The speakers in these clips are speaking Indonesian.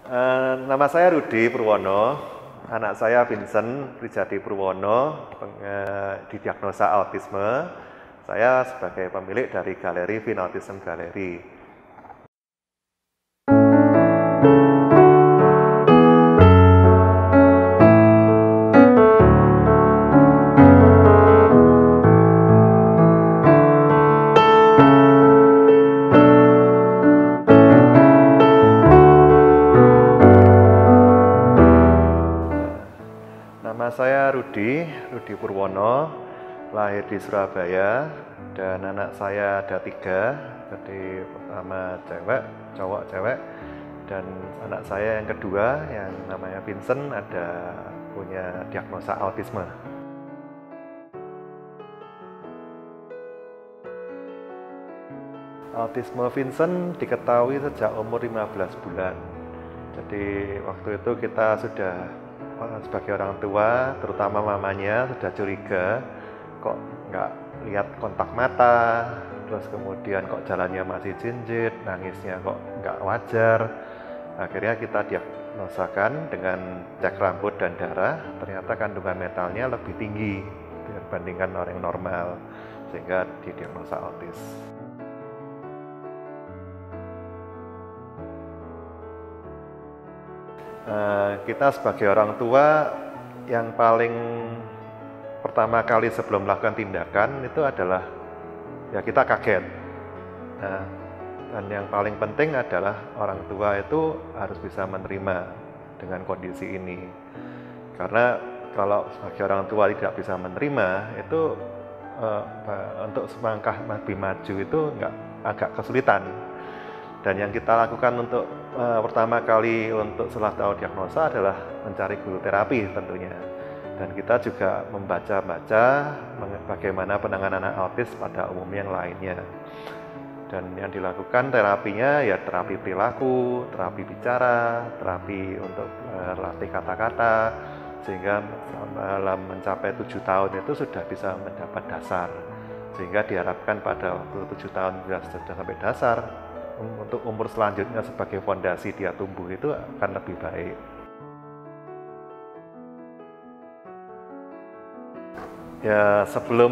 Nama saya Rudi Purwono, anak saya Vincent Rijadi Purwono, didiagnosa autisme. Saya sebagai pemilik dari Galeri Vinautism Galeri. Nama saya Rudi Purwono, lahir di Surabaya, dan anak saya ada 3, jadi pertama cowok cewek, dan anak saya yang kedua yang namanya Vincent punya diagnosa autisme. Autisme Vincent diketahui sejak umur 15 bulan. Jadi waktu itu kita sudah sebagai orang tua, terutama mamanya, sudah curiga kok nggak lihat kontak mata, terus kemudian kok jalannya masih jinjit, nangisnya kok nggak wajar. Akhirnya kita diagnosakan dengan cek rambut dan darah, ternyata kandungan metalnya lebih tinggi dibandingkan orang normal, sehingga didiagnosa autis. Kita sebagai orang tua yang paling pertama kali sebelum melakukan tindakan itu adalah ya kita kaget. Dan yang paling penting adalah orang tua itu harus bisa menerima dengan kondisi ini. Karena kalau sebagai orang tua tidak bisa menerima itu untuk selangkah lebih maju itu agak kesulitan. Dan yang kita lakukan untuk pertama kali untuk setelah tahu diagnosa adalah mencari guru terapi tentunya. Dan kita juga membaca-baca bagaimana penanganan anak autis pada umumnya yang lainnya. Dan yang dilakukan terapinya ya terapi perilaku, terapi bicara, terapi untuk latih kata-kata, sehingga dalam mencapai 7 tahun itu sudah bisa mendapat dasar. Sehingga diharapkan pada waktu 7 tahun sudah sampai dasar, untuk umur selanjutnya sebagai fondasi dia tumbuh itu akan lebih baik. Ya sebelum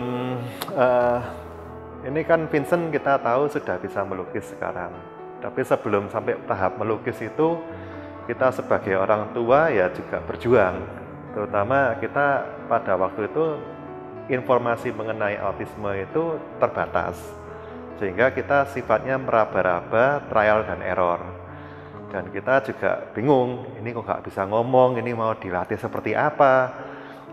ini kan Vincent kita tahu sudah bisa melukis sekarang. Tapi sebelum sampai tahap melukis itu kita sebagai orang tua ya juga berjuang. Terutama kita pada waktu itu informasi mengenai autisme itu terbatas. Sehingga kita sifatnya meraba-raba, trial dan error. Dan kita juga bingung, ini kok nggak bisa ngomong, ini mau dilatih seperti apa.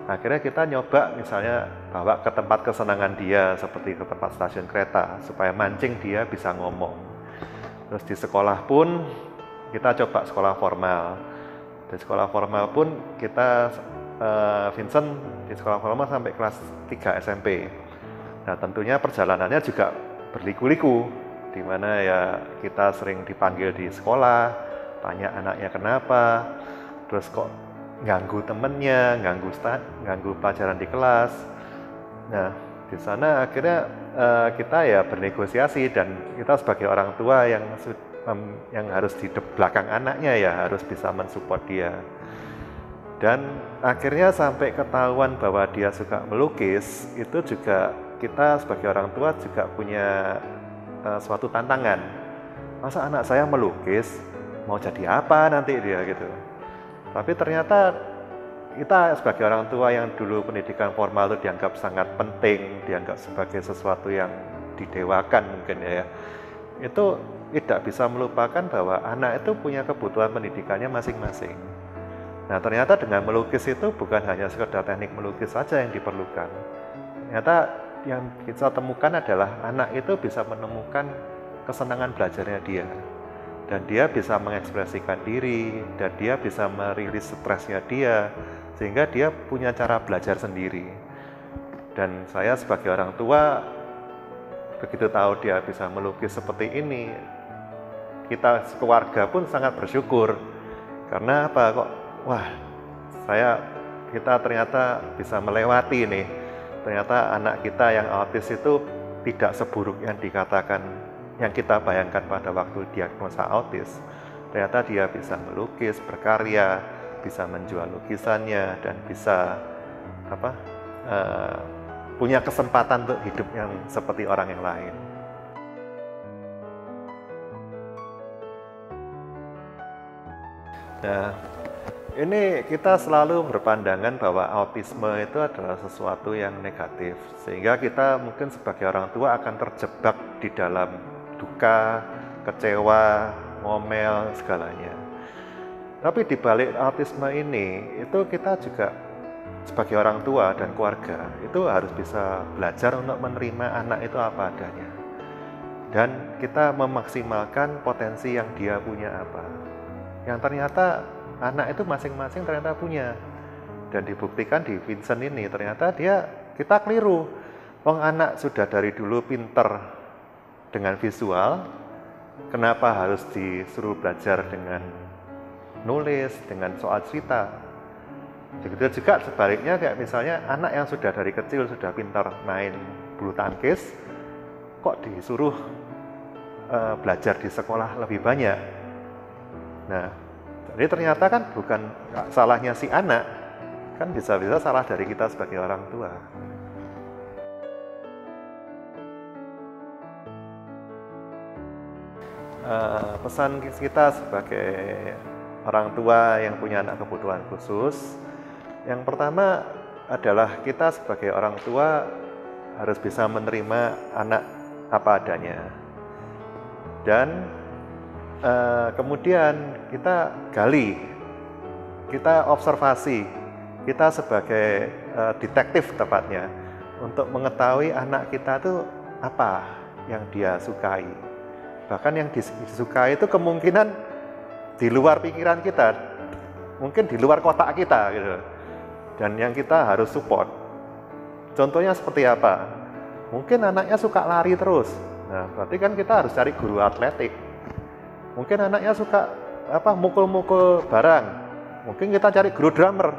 Akhirnya kita nyoba misalnya bawa ke tempat kesenangan dia, seperti ke tempat stasiun kereta, supaya mancing dia bisa ngomong. Terus di sekolah pun, kita coba sekolah formal. Di sekolah formal pun kita, Vincent di sekolah formal sampai kelas 3 SMP. Nah tentunya perjalanannya juga berliku-liku, di mana ya kita sering dipanggil di sekolah, tanya anaknya kenapa, terus kok ganggu temennya, ganggu pelajaran di kelas. Nah di sana akhirnya kita ya bernegosiasi, dan kita sebagai orang tua yang harus di belakang anaknya ya harus bisa mensupport dia. Dan akhirnya sampai ketahuan bahwa dia suka melukis, itu juga kita sebagai orang tua juga punya suatu tantangan. Masa anak saya melukis, mau jadi apa nanti dia gitu. Tapi ternyata kita sebagai orang tua yang dulu pendidikan formal itu dianggap sangat penting, dianggap sebagai sesuatu yang didewakan mungkin ya. Itu tidak bisa melupakan bahwa anak itu punya kebutuhan pendidikannya masing-masing. Nah ternyata dengan melukis itu bukan hanya sekedar teknik melukis saja yang diperlukan. Ternyata yang kita temukan adalah anak itu bisa menemukan kesenangan belajarnya dia, dan dia bisa mengekspresikan diri, dan dia bisa merilis stresnya dia, sehingga dia punya cara belajar sendiri. Dan saya sebagai orang tua, begitu tahu dia bisa melukis seperti ini, kita keluarga pun sangat bersyukur. Karena apa? Wah, kita ternyata bisa melewati nih. Ternyata anak kita yang autis itu tidak seburuk yang dikatakan, yang kita bayangkan pada waktu diagnosa autis. ternyata dia bisa melukis, berkarya, bisa menjual lukisannya, dan bisa punya kesempatan untuk hidup yang seperti orang yang lain. Nah, ini kita selalu berpandangan bahwa autisme itu adalah sesuatu yang negatif, sehingga kita mungkin sebagai orang tua akan terjebak di dalam duka, kecewa, ngomel, segalanya. Tapi di balik autisme ini, itu kita juga sebagai orang tua dan keluarga, itu harus bisa belajar untuk menerima anak itu apa adanya. Dan kita memaksimalkan potensi yang dia punya apa. Yang ternyata anak itu masing-masing ternyata punya, dan dibuktikan di Vincent ini ternyata kita keliru. Wong anak sudah dari dulu pinter dengan visual, kenapa harus disuruh belajar dengan nulis, dengan soal cerita? Begitu juga sebaliknya, kayak misalnya anak yang sudah dari kecil sudah pintar main bulu tangkis, kok disuruh belajar di sekolah lebih banyak? Nah, jadi ternyata kan bukan salahnya si anak, kan bisa-bisa salah dari kita sebagai orang tua. Pesan kita sebagai orang tua yang punya anak kebutuhan khusus, yang pertama adalah kita sebagai orang tua harus bisa menerima anak apa adanya. Dan kemudian kita gali, kita observasi, kita sebagai detektif tepatnya, untuk mengetahui anak kita itu apa yang dia sukai. Bahkan yang disukai itu kemungkinan di luar pikiran kita, mungkin di luar kotak kita gitu. Dan yang kita harus support. Contohnya seperti apa? Mungkin anaknya suka lari terus. Nah, berarti kan kita harus cari guru atletik. Mungkin anaknya suka mukul-mukul barang. Mungkin kita cari guru drummer.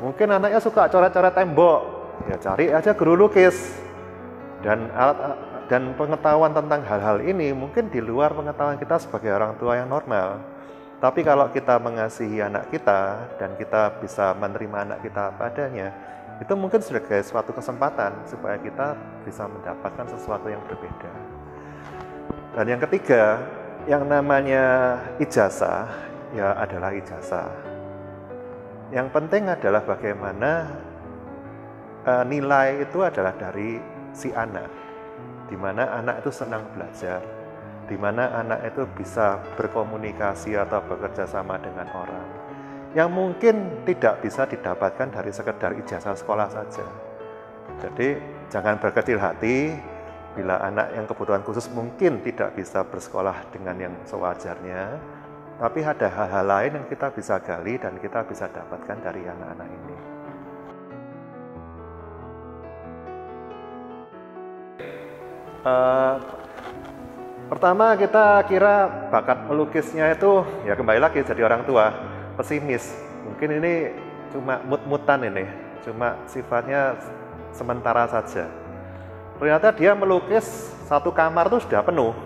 Mungkin anaknya suka coret-coret tembok. Ya cari aja guru lukis. Dan pengetahuan tentang hal-hal ini mungkin di luar pengetahuan kita sebagai orang tua yang normal. Tapi kalau kita mengasihi anak kita dan kita bisa menerima anak kita padanya, itu mungkin sebagai suatu kesempatan supaya kita bisa mendapatkan sesuatu yang berbeda. Dan yang ketiga, yang namanya ijazah, ya adalah ijazah. Yang penting adalah bagaimana nilai itu adalah dari si anak, di mana anak itu senang belajar, di mana anak itu bisa berkomunikasi atau bekerja sama dengan orang, yang mungkin tidak bisa didapatkan dari sekedar ijazah sekolah saja. Jadi jangan berkecil hati bila anak yang kebutuhan khusus mungkin tidak bisa bersekolah dengan yang sewajarnya, tapi ada hal-hal lain yang kita bisa gali dan kita bisa dapatkan dari anak-anak ini. Pertama kita kira bakat melukisnya itu ya kembali lagi jadi orang tua pesimis. Mungkin ini cuma mut-mutan ini, cuma sifatnya sementara saja. Ternyata dia melukis satu kamar itu sudah penuh,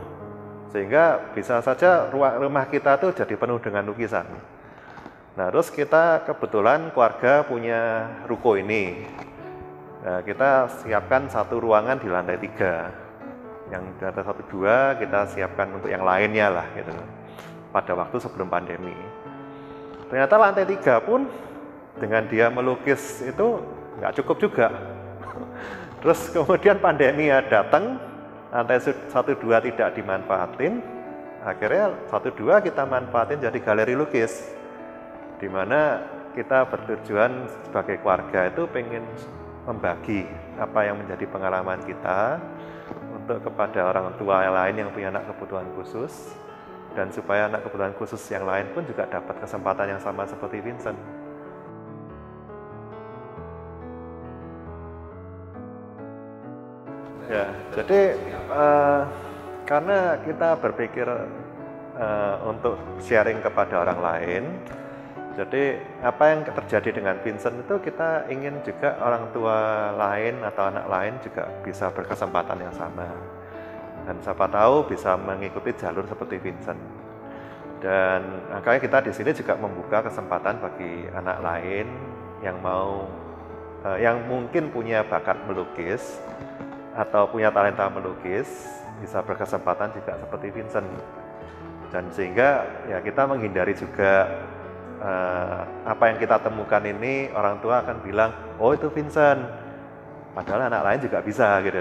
sehingga bisa saja rumah kita tuh jadi penuh dengan lukisan. Nah, terus kita kebetulan keluarga punya ruko ini. Nah, kita siapkan satu ruangan di lantai 3. Yang di lantai 1, 2 kita siapkan untuk yang lainnya lah gitu. Pada waktu sebelum pandemi. Ternyata lantai 3 pun dengan dia melukis itu nggak cukup juga. Terus kemudian pandemi datang, lantai 1, 2 tidak dimanfaatin, akhirnya 1, 2 kita manfaatin jadi galeri lukis, di mana kita bertujuan sebagai keluarga itu pengen membagi apa yang menjadi pengalaman kita untuk kepada orang tua yang lain yang punya anak kebutuhan khusus, dan supaya anak kebutuhan khusus yang lain pun juga dapat kesempatan yang sama seperti Vincent. Ya, jadi karena kita berpikir untuk sharing kepada orang lain, jadi apa yang terjadi dengan Vincent itu kita ingin juga orang tua lain atau anak lain juga bisa berkesempatan yang sama. Dan siapa tahu bisa mengikuti jalur seperti Vincent. Dan makanya kita di sini juga membuka kesempatan bagi anak lain yang mau yang mungkin punya bakat melukis atau punya talenta melukis, bisa berkesempatan juga seperti Vincent. Dan sehingga ya kita menghindari juga apa yang kita temukan ini orang tua akan bilang, oh itu Vincent, padahal anak lain juga bisa gitu.